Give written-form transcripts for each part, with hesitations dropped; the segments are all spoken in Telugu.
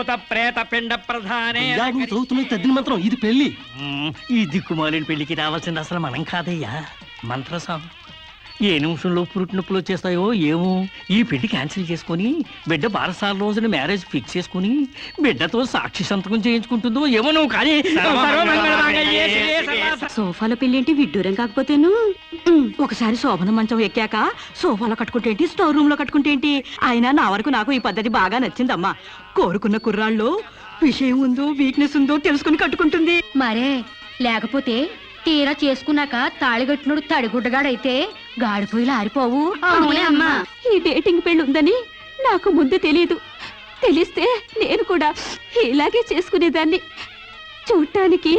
భూత ప్రేత పిండ ప్రధానే. నువ్వు చదువుతున్న తద్దిన మంత్రం ఇది పెళ్లి. ఈ దిక్కుమాలిన పెళ్లికి రావాల్సింది అసలు మనం కాదయ్యా, మంత్రసాం. ఏ నిమిషంలో పురుటి నొప్పులు వచ్చేస్తాయో ఏమో. ఈ పెళ్లి క్యాన్సిల్ చేసుకుని బిడ్డ బారసాల రోజున మ్యారేజ్ ఫిక్స్ చేసుకుని బిడ్డతో సాక్షి సంతకం చేయించుకుంటుందో ఏమో. నువ్వు కానీ సోఫాలో పెళ్ళేంటి విడ్డూరం కాకపోతేను. ఒకసారి శోభన మంచం ఎక్కాక సోఫాలో కట్టుకుంటేంటి, స్టోర్ రూమ్ లో కట్టుకుంటేంటి. అయినా నా వరకు నాకు ఈ పద్ధతి బాగా నచ్చిందమ్మా. కోరుకున్న కుర్రాళ్ళు విషయం ఉందో వీక్నెస్ ఉందో తెలుసుకుని కట్టుకుంటుంది మరే. లేకపోతే తీరా చేసుకున్నాక తాళిగట్టినోడు తడిగుడ్డగాడైతే గాడిపోయిలు ఆరిపోవు. అవునే అమ్మా. ఈ డేటింగ్ పెళ్లి ఉందని నాకు ముందు తెలియదు. తెలిస్తే నేను కూడా ఇలాగే చేసుకునేదాన్ని. చూడటానికి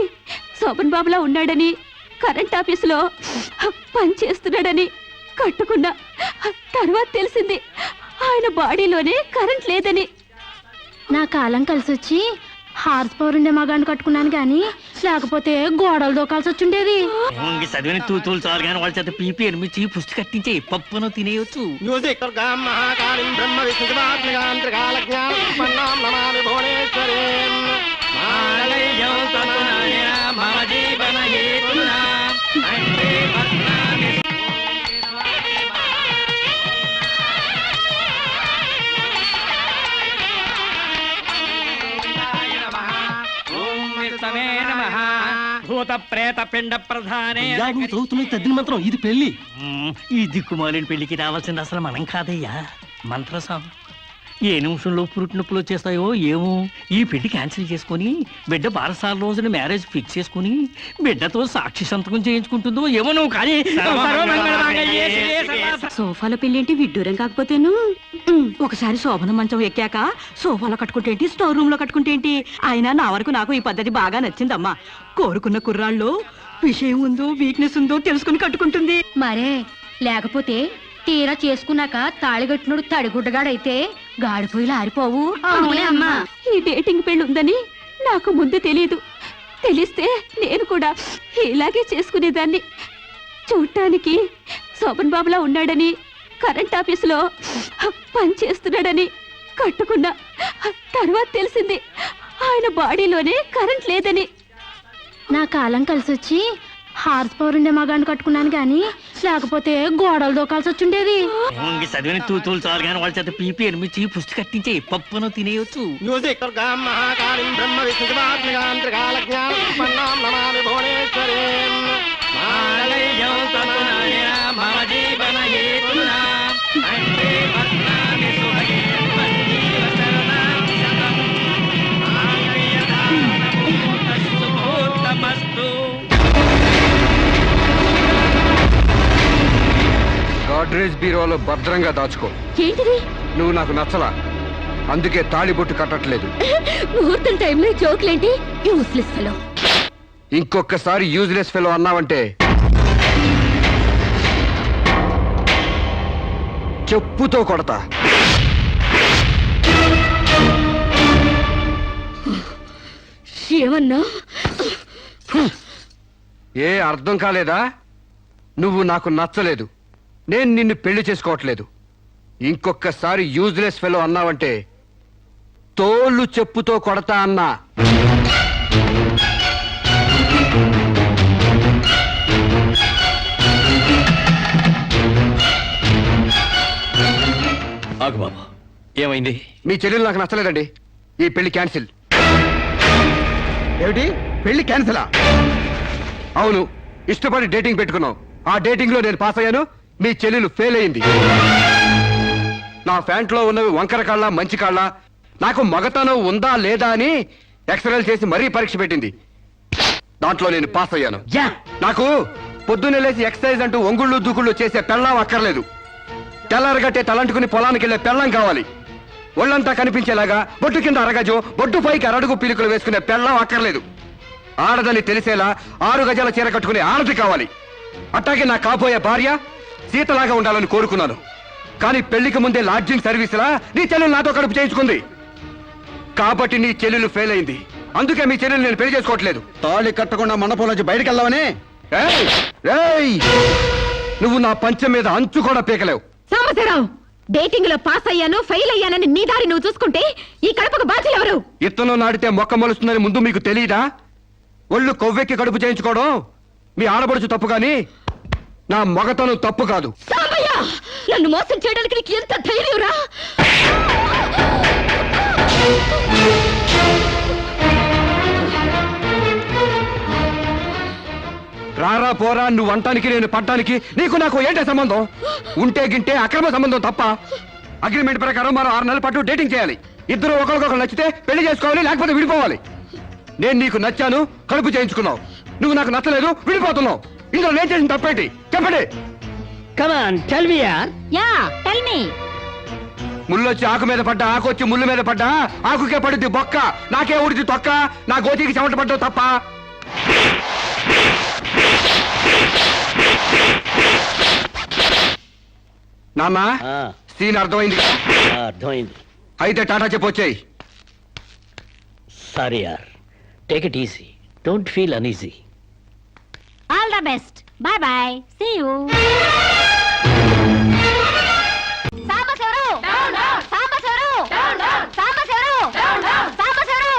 శోభన్ బాబులా ఉన్నాడని, కరెంట్ ఆఫీసులో పని చేస్తున్నాడని కట్టుకున్నా. తర్వాత తెలిసింది ఆయన బాడీలోనే కరెంట్ లేదని. నా కాలం కలిసొచ్చి హార్స్ పవర్ ఉండే మగాన్ని కట్టుకున్నాను గాని లేకపోతే గోడలు దూకాల్సి వచ్చిండేది. చదివిన తూతులు చాలు కానీ వాళ్ళ చేత పీపీ ఎనిమిచ్చి పుష్టి కట్టించే పప్పును తినేయచ్చు. భూత ప్రేత పిండ ప్రధానే. నువ్వు చదువుతున్న తద్దిన మంత్రం ఇది పెళ్లి. ఈ దిక్కుమాలిన పెళ్లికి రావాల్సింది అసలు మనం కాదయ్యా, మంత్రసాం. ఏ నిమిషంలో పురుటి నొప్పులు వచ్చేస్తాయో ఏమో. ఈ పెళ్లి క్యాన్సిల్ చేసుకుని బిడ్డ బారసాల రోజున మ్యారేజ్ ఫిక్స్ చేసుకుని బిడ్డతో సాక్షి సంతకం చేయించుకుంటుందో ఏమో. నువ్వు కానీ సోఫాలో పెళ్ళేంటి విడ్డూరం కాకపోతేను. ఒకసారి శోభన మంచం ఎక్కాక సోఫాలో కట్టుకుంటేంటి, స్టోర్ రూమ్ లో కట్టుకుంటేంటి. అయినా నా వరకు నాకు ఈ పద్ధతి బాగా నచ్చిందమ్మా. కోరుకున్న కుర్రాళ్ళు విషయం ఉందో వీక్నెస్ ఉందో తెలుసుకుని కట్టుకుంటుంది మరే. లేకపోతే తీరా చేసుకున్నాక తాళిగట్టినోడు తడిగుడ్డగాడైతే గాడిపోయిలు ఆరిపోవు. అవునే అమ్మా. ఈ డేటింగ్ పెళ్లి ఉందని నాకు ముందు తెలియదు. తెలిస్తే నేను కూడా ఇలాగే చేసుకునేదాన్ని. చూడటానికి శోభన్ బాబులా ఉన్నాడని, కరెంట్ ఆఫీసులో పని చేస్తున్నాడని కట్టుకున్నా. తర్వాత తెలిసింది ఆయన బాడీలోనే కరెంట్ లేదని. నా కాలం కలిసొచ్చి హార్స్ పవర్ ఉండే మగాన్ని కట్టుకున్నాను గాని లేకపోతే గోడలు దూకాల్సి వచ్చిండేది. చదివిన తూతులు చాలు కానీ వాళ్ళ చేత పీపీ ఎనిమిచ్చి పుష్టి కట్టించే పప్పును తినేయచ్చు. గాడ్రేజ్ బీరోలో భద్రంగా దాచుకో. ఏంటిది? నువ్వు నాకు నచ్చలా, అందుకే తాళిబొట్టు కట్టట్లేదు. ముహూర్తం టైంలో జోకులేంటి? Useless fellow. ఇంకొకసారి యూజ్లెస్ ఫెలో అన్నావంటే చెప్పుతో కొడతా. ఏమన్నా? ఏ అర్థం కాలేదా? నువ్వు నాకు నచ్చలేదు, నేను నిన్ను పెళ్లి చేసుకోవట్లేదు. ఇంకొకసారి యూజ్లెస్ ఫెలో అన్నావంటే తోలు చెప్పుతో కొడతా అన్నా. ఆగు బాబా, ఏమైంది? మీ చెల్లెలు నాకు నచ్చలేదండి, ఈ పెళ్లి క్యాన్సిల్. ఏమిటి పెళ్లి క్యాన్సిలా? అవును, ఇష్టపడి డేటింగ్ పెట్టుకున్నావు. ఆ డేటింగ్ లో నేను పాస్ అయ్యాను, మీ చెల్లెలు ఫెయిల్ అయింది. నా ప్యాంట్లో ఉన్నవి వంకర కాళ్ళ మంచి కాళ్ళ, నాకు మగతనం ఉందా లేదా అని ఎక్స్రేలు చేసి మరీ పరీక్ష పెట్టింది. దాంట్లో నేను పాస్ అయ్యాను. నాకు పొద్దున్నే లేచి ఎక్సర్సైజ్ అంటూ ఒంగుళ్ళు దూకుళ్ళు చేసే పెళ్ళం అక్కర్లేదు. తెల్లారగట్టే తలంటుకుని పొలానికి వెళ్లే పెళ్ళం కావాలి. ఒళ్ళంతా కనిపించేలాగా బొట్టు కింద అరగజో, బొట్టు పైకి అరడుగు పీలికలు వేసుకునే పెళ్ళం అక్కర్లేదు. ఆడదని తెలిసేలా 6 గజాల చీర కట్టుకునే ఆడది కావాలి. అట్టాగే నా కాబోయే భార్య సీతలాగా ఉండాలని కోరుకున్నాను. కానీ పెళ్లికి ముందే లాడ్జింగ్ సర్వీసులా నీ చెల్లెలు నాతో కడుపు చేయించుకుంది. కాబట్టి నీ చెల్లెలు ఫెయిల్ అయింది. అందుకే మీ చెల్లెలు నేను పెళ్లి చేసుకోవట్లేదు. తాళి కట్టకుండా మండపం నుంచి బయటకు వెళ్దామని. నువ్వు నా పంచం మీద అంచు కూడా పీకలేవు. సాంబశివరావు, డేటింగ్ లో పాస్ అయ్యాను ఫెయిల్ అయ్యానని నీ దారి నువ్వు చూసుకుంటే ఈ కడపకు బాధ్యులు ఎవరు? ఇత్తనం నాటితే మొక్క మొలుస్తుందని ముందు మీకు తెలియదా? ఒళ్ళు కొవ్వెక్కి కడుపు చేయించుకోవడం మీ ఆడపడుచు తప్పు గాని నా మగతనం తప్పు కాదు. సాంబయ్య, నన్ను మోసం చేయడానికి నీకు ఎంత ధైర్యంరా? రారా పోరా నువ్వు అంటానికి నేను పట్టానికి నీకు నాకు ఏంటే సంబంధం? ఉంటే గింటే అక్రమ సంబంధం తప్ప. అగ్రిమెంట్ ప్రకారం మరో 6 నెలల పాటు డేటింగ్ చేయాలి. ఇద్దరు ఒకరికొకరు నచ్చితే పెళ్లి చేసుకోవాలి, లేకపోతే విడిపోవాలి. నేను నీకు నచ్చాను, కడుపు చేయించుకున్నావు. నువ్వు నాకు నచ్చలేదు, విడిపోతున్నావు. ఇందులో నేను చేసిన తప్పేంటి చెప్పండి. Come on, tell me, yaar. Yeah tell me. ముళ్ళొచ్చి ఆకు మీద పడ్డా, ఆకు వచ్చి ముళ్ళు మీద పడ్డా, ఆకుకే పడుద్ది బొక్క, నాకే ఊడిది తొక్క. నా గోతికి చెమట పడ్డావు తప్ప. నాన్న సీన్ అర్థమైంది కదా? అర్థమైంది. అయితే టాటా చెప్పొచ్చాయి. సారీ యార్, take it easy, don't feel uneasy. All the best, bye bye, see you. సాంబశివరు సాంబశివరు సాంబశివరు సాంబశివరు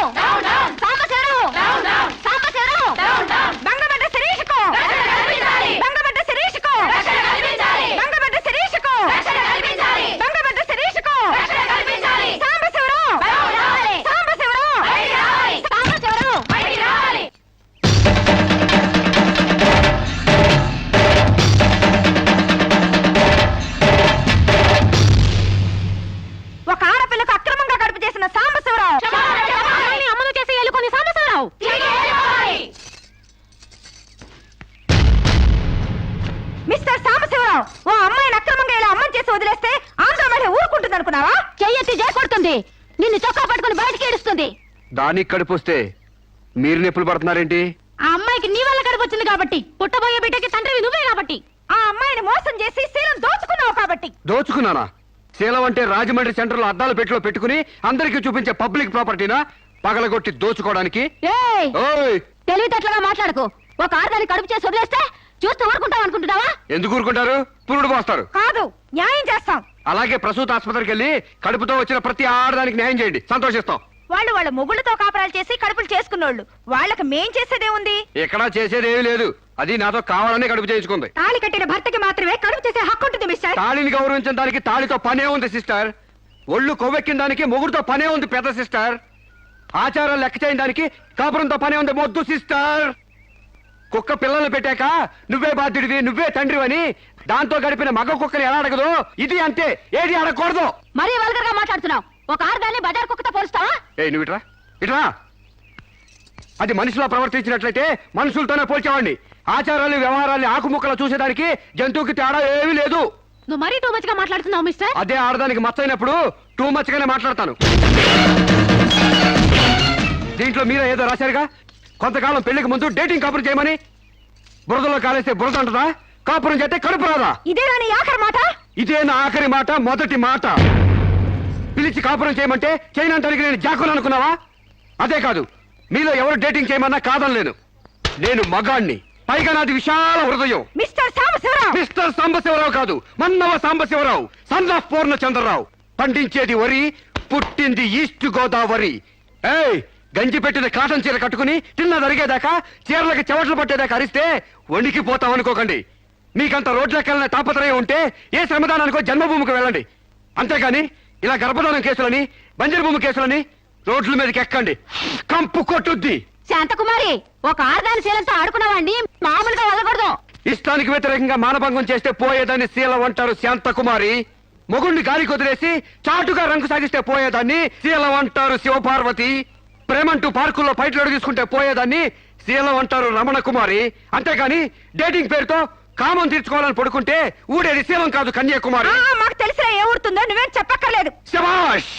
సాంబశివరు సాంబశివరు బంగబడ్డ శిరీషకు బంగబడ్డ శిరీషకు బంగబడ్డ శిరీషకు బంగబడ్డ శిరీషకు సాంబశివరు సాంబశివరు సాంబశివరు. ఒక ఆడపిల్లకు అక్రమంగా కడుపు చేసిన సాంబశివరావు అమలు చేసి ఎలుకొని సాంబశివరావు. మిస్టర్ సాంబశివరావు, ఓ అమ్మాయిని అక్రమంగా ఇలా అమ్మని చేసి వదిలేస్తే ఆంధ్ర మహిళ ఊరుకుంటుంది అనుకున్నావా? చెయ్యెత్తి చేకొడుతుంది, నిన్ను చొక్కా పట్టుకుని బయటికి ఏడుస్తుంది. దానికి కడుపు వస్తే మీరు నొప్పులు పడుతున్నారేంటి? ఆ అమ్మాయికి నీ వల్ల కడుపు వచ్చింది కాబట్టి, పుట్టబోయే బిడ్డకి తండ్రివి నువ్వే కాబట్టి, ఆ అమ్మాయిని మోసం చేసి శీలం దోచుకున్నావు కాబట్టి. దోచుకున్నానా? శీలం అంటే రాజమండ్రి సెంటర్ లో అద్దాల పెట్టిలో పెట్టుకుని అందరికీ చూపించే పబ్లిక్ ప్రాపర్టీనా పగలగొట్టి దోచుకోవడానికి? ఏయ్, ఓయ్ తెలివితేటలుగా మాట్లాడకు. ఒక ఆడదాన్ని కడుపు చేసి వదిలేస్తే చూస్తూ ఊరుకుంటావు అనుకుంటున్నావా? ఎందుకు ఊరుకుంటారు? పురుడు పోస్తారు. కాదు, న్యాయం చేస్తాం. అలాగే ప్రసూత ఆసుపత్రికి వెళ్ళి కడుపుతో వచ్చిన ప్రతి ఆడదానికి న్యాయం చేయండి, సంతోషిస్తాం. వాళ్ళ మొగుళ్ళతో కాపరాలు చేసి కడుపులు చేసుకున్నోళ్ళు, వాళ్ళకి మేం చేసేదే ఉంది? ఎక్కడా చేసేదేమీ లేదు. అది నాతో కావాలని కడుపు చేయించుకుంది. తాళి కట్టిన భర్తకి మాత్రమే కడుపు చేసే హక్కు ఉంటుంది మిస్టర్. తాళిని గౌరవించిన దానికి తాళితో పనే ఉంది సిస్టర్. ఒళ్ళు కొవ్వెక్కిన దానికి మొగుడుతో పనే ఉంది పెద్ద సిస్టర్. ఆచారాలు లెక్క చేయని దానికి కాపురంతో పనే ఉంది మొద్దు సిస్టర్. కుక్క పిల్లలు పెట్టాక నువ్వే బాధ్యుడివి, నువ్వే తండ్రివని దాంతో గడిపిన మగ కుక్కని ఎలా అడగదు, ఇది అంతే, ఏది అడగకూడదు. మరీ వల్గర్ గా మాట్లాడుతున్నావు. ఒక ఆడదాన్ని బజార్ కుక్కతో పోలుస్తావా? నువ్వు ఇట్రా ఇట్రా. అది మనిషిలో ప్రవర్తించినట్లయితే మనుషులతోనే పోల్చేవాడిని. ఆచారాలు వ్యవహారాలు ఆకుముక్కలు చూసేదానికి జంతువుకి తేడా ఏమీ లేదు. నువ్వు మరీ టూ మచ్ గా మాట్లాడుతున్నావు మిస్టర్. అదే ఆడదానికి మచ్చైనప్పుడు టూ మచ్ గానే మాట్లాడతాను. దీంట్లో మీరే ఏదో రాశారుగా, కొంతకాలం పెళ్లికి ముందు డేటింగ్ కాపురం చేయమని. బురదలో కాలేస్తే బురద అంటదా? కాపురం చేస్తే కడుపు రాదా? ఇదే నీ ఆఖరి మాట? ఇదే నా ఆఖరి మాట, మొదటి మాట. పిలిచి కాపురం చేయమంటే చేయనంటానికి నేను జాకులు అనుకున్నావా? అదే కాదు, మీలో ఎవరు డేటింగ్ చేయమన్నా కాదనలేను. నేను మగాణ్ణి, పైగా నాది విశాల హృదయం. మిస్టర్ సాంబశివరావు. మిస్టర్ సాంబశివరావు కాదు, మన్నవ సాంబశివరావు, సన్ ఆఫ్ పూర్ణచంద్రరావు. పండించేది వరి, పుట్టింది ఈస్ట్ గోదావరి. ఏయ్, గంజి పెట్టిన కాటన్ చీర కట్టుకుని తిన్న జరిగేదాకా చీరలకు చెవట్లు పట్టేదాకా అరిస్తే వణికిపోతాం అనుకోకండి. మీకంత రోడ్లెక్కాలనే తాపత్రయం ఉంటే ఏ శ్రమదానానికో జన్మభూమికి వెళ్ళండి. అంతేగాని ఇలా గర్భధానం కేసులని, బంజరు భూమి కేసులని రోడ్ల మీదకి ఎక్కండి, కంపు కొట్టుద్ది. శాంతకుమారి, ఒక ఆడదాని శీలంతో ఆడుకున్నావండి, మామూలుగా వెళ్ళకూడదు. ఇష్టానికి వ్యతిరేకంగా మానభంగం చేస్తే పోయేదాన్ని శీలం అంటారు శాంతకుమారి. మొగుణ్ణి గాలి కొదిలేసి చాటుగా రంగు సాగిస్తే పోయేదాన్ని శీలం అంటారు శివపార్వతి. ప్రేమంటూ పార్కుల్లో ఫైట్లు తీసుకుంటే పోయేదాన్ని శీలం అంటారు రమణ కుమారి. అంతేగాని డేటింగ్ పేరుతో కామం తీర్చుకోవాలని పడుకుంటే ఊడేది శీలం కాదు కన్యాకుమారి. మాకు తెలిసిన ఏ ఊరుతుందో నువ్వేం చెప్పక్కర్లేదు. శభాష్!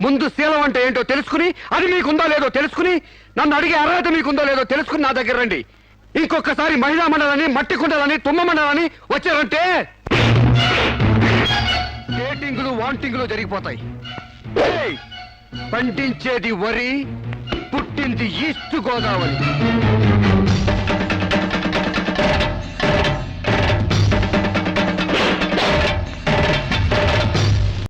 ముందు శీలం అంటే ఏంటో తెలుసుకుని, అది మీకుందో లేదో తెలుసుకుని, నన్ను అడిగే అర్హత మీకుందో లేదో తెలుసుకుని నా దగ్గర రండి. ఇంకొకసారి మహిళా మండలని, మట్టి కుండలని, తుమ్మ మండలని వచ్చారంటే డేటింగులు వాంటింగులు జరిగిపోతాయి. ఏయ్! పండించేది వరి, పుట్టింది ఈస్ట్ గోదావరి.